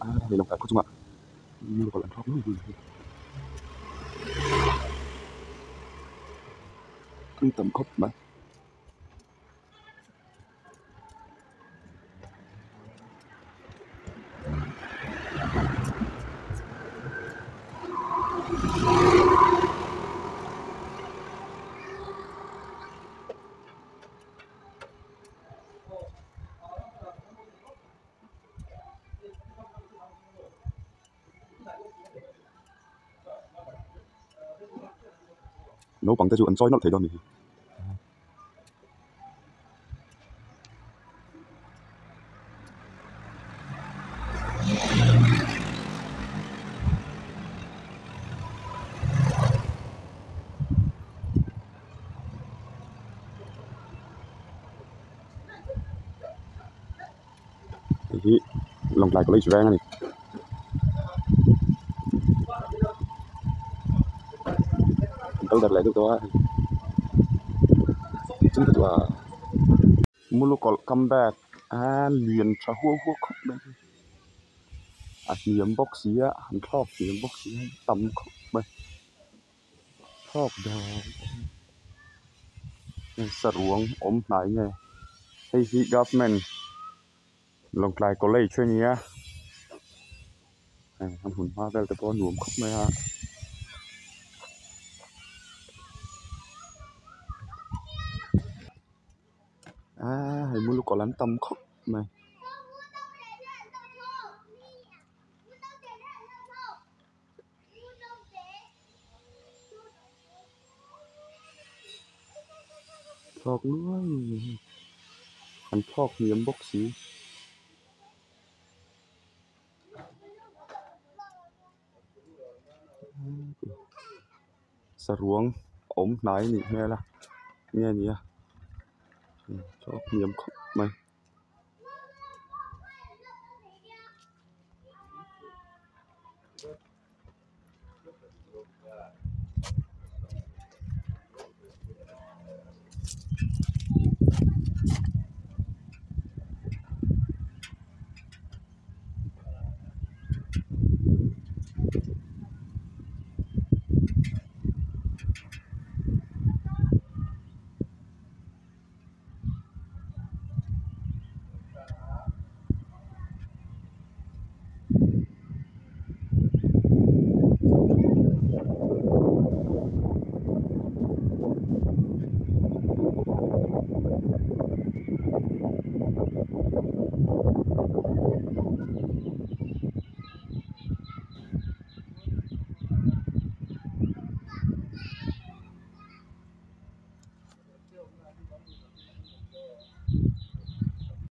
đây lòng cái có chung ạ như còn làm thóc nữa cứ tầm khóc mà nấu bằng tay chịu ăn soi nó thấy đâu nhỉ thì lòng lại có lấy sữa này đâu đặt lại được đó chính là mua lúc có comeback liền cho hua hua khóc đây niệm bốc xí hắn thọc niệm bốc xí tầm khóc đây thọc đào sạt uống ốm lại nghe hay khi government lòng lại có lấy chơi nhá hắnหุ่นhoa vềแต่พอหนุ่มครบไหมฮะให้มูลูกก่อนร้านตำครบไหมทอกด้วยหันทอกเนียมบกสีสรวงอมไหนนี่แม่ละเนี่ยนี่ชอบเนียมครบไหม